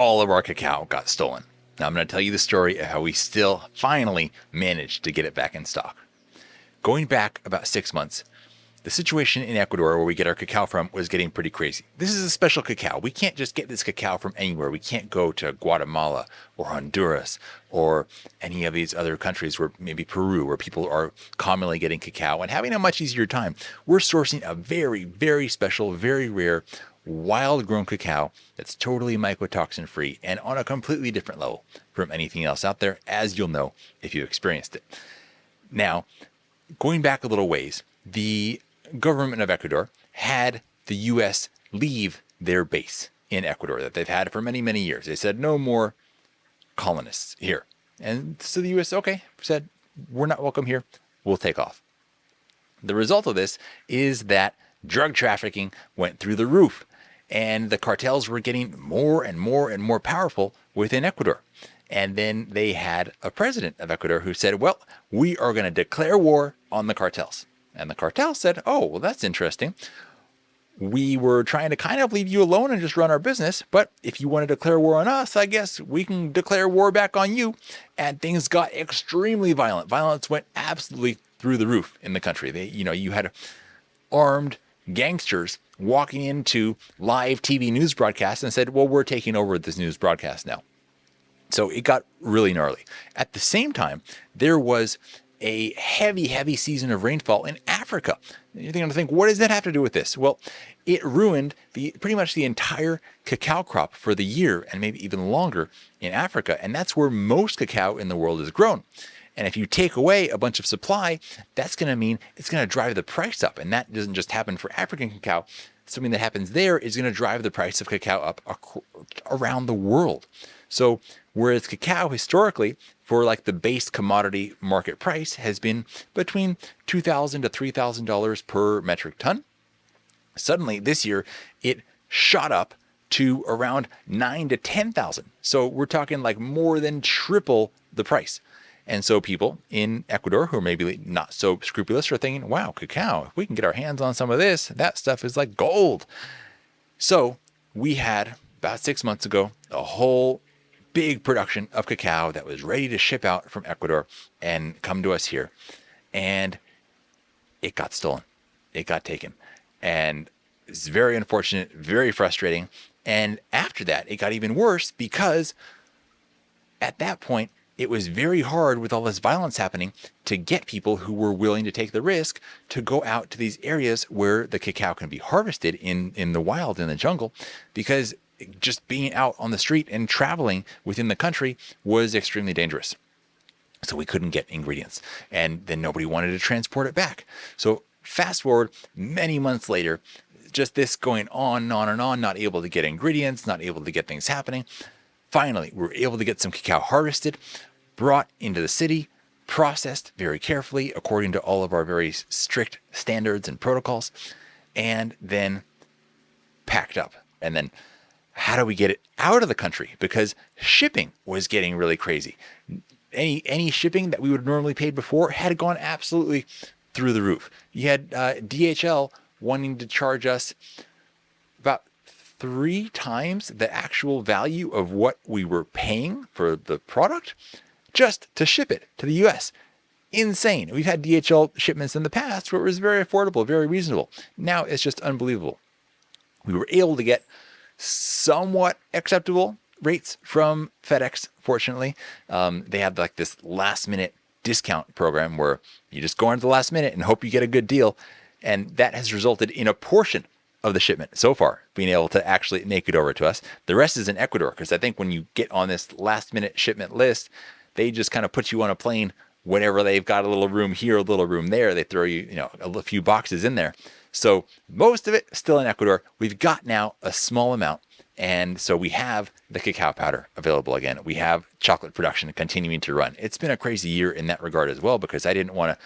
all of our cacao got stolen. Now I'm going to tell you the story of how we still finally managed to get it back in stock. Going back about 6 months, the situation in Ecuador where we get our cacao from was getting pretty crazy. This is a special cacao. We can't just get this cacao from anywhere. We can't go to Guatemala or Honduras or any of these other countries, where maybe Peru, where people are commonly getting cacao and having a much easier time. We're sourcing a very, very special, very rare, wild grown cacao that's totally mycotoxin free and on a completely different level from anything else out there, as you'll know if you've experienced it. Now, going back a little ways, the government of Ecuador had the U.S. leave their base in Ecuador that they've had for many, many years. They said no more colonists here. And so the U.S. said, we're not welcome here. We'll take off. The result of this is that drug trafficking went through the roof, and the cartels were getting more and more and more powerful within Ecuador. And then they had a president of Ecuador who said, well, we are going to declare war on the cartels. And the cartel said, oh, well, that's interesting. We were trying to kind of leave you alone and just run our business. But if you want to declare war on us, I guess we can declare war back on you. And things got extremely violent. Violence went absolutely through the roof in the country. You had armed gangsters walking into live TV news broadcasts and said, well, we're taking over this news broadcast now. So it got really gnarly. At the same time, there was a heavy, heavy season of rainfall in Africa. You're going to think, what does that have to do with this? Well, it ruined pretty much the entire cacao crop for the year and maybe even longer in Africa. And that's where most cacao in the world is grown. And if you take away a bunch of supply, that's going to mean it's going to drive the price up. And that doesn't just happen for African cacao. Something that happens there is going to drive the price of cacao up around the world. So whereas cacao historically, for like the base commodity market price, has been between $2,000 to $3,000 per metric ton, suddenly this year it shot up to around $9,000 to $10,000. So we're talking like more than triple the price. And so people in Ecuador who are maybe not so scrupulous are thinking, wow, cacao, if we can get our hands on some of this, that stuff is like gold. So we had about 6 months ago a whole big production of cacao that was ready to ship out from Ecuador and come to us here. And it got stolen. It got taken. And it's very unfortunate, very frustrating. And after that, it got even worse because at that point, it was very hard with all this violence happening to get people who were willing to take the risk to go out to these areas where the cacao can be harvested in the wild, in the jungle, because just being out on the street and traveling within the country was extremely dangerous. So we couldn't get ingredients, and then nobody wanted to transport it back. So fast forward many months later, just this going on and on and on, not able to get ingredients, not able to get things happening. Finally, we were able to get some cacao harvested, brought into the city, processed very carefully according to all of our very strict standards and protocols, and then packed up. And then how do we get it out of the country? Because shipping was getting really crazy. Any shipping that we would have normally paid before had gone absolutely through the roof. You had DHL wanting to charge us about 3 times the actual value of what we were paying for the product just to ship it to the US. Insane. We've had DHL shipments in the past where it was very affordable, very reasonable. Now it's just unbelievable. We were able to get somewhat acceptable rates from FedEx, fortunately. They have like this last minute discount program where you just go into the last minute and hope you get a good deal. And that has resulted in a portion of the shipment so far being able to actually make it over to us. The rest is in Ecuador, because I think when you get on this last minute shipment list, they just kind of put you on a plane whenever they've got a little room here, a little room there. They throw you, a few boxes in there. So most of it still in Ecuador. We've got now a small amount. And so we have the cacao powder available again. We have chocolate production continuing to run. It's been a crazy year in that regard as well, because I didn't want to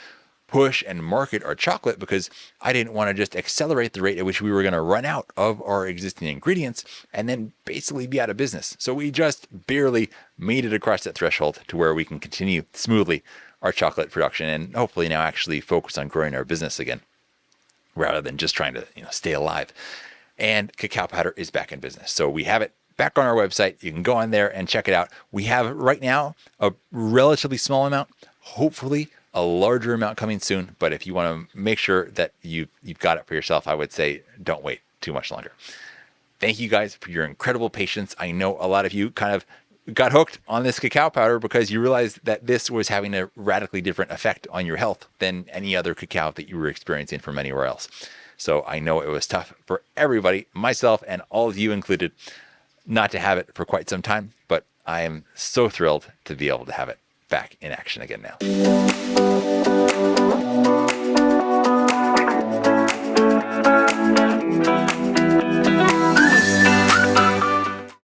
push and market our chocolate because I didn't want to just accelerate the rate at which we were going to run out of our existing ingredients and then basically be out of business. So we just barely made it across that threshold to where we can continue smoothly our chocolate production and hopefully now actually focus on growing our business again rather than just trying to stay alive. And cacao powder is back in business. So we have it back on our website. You can go on there and check it out. We have right now a relatively small amount, hopefully a larger amount coming soon. But if you want to make sure that you've got it for yourself, I would say don't wait too much longer. Thank you guys for your incredible patience. I know a lot of you kind of got hooked on this cacao powder because you realized that this was having a radically different effect on your health than any other cacao that you were experiencing from anywhere else. So I know it was tough for everybody, myself and all of you included, not to have it for quite some time, but I am so thrilled to be able to have it back in action again now.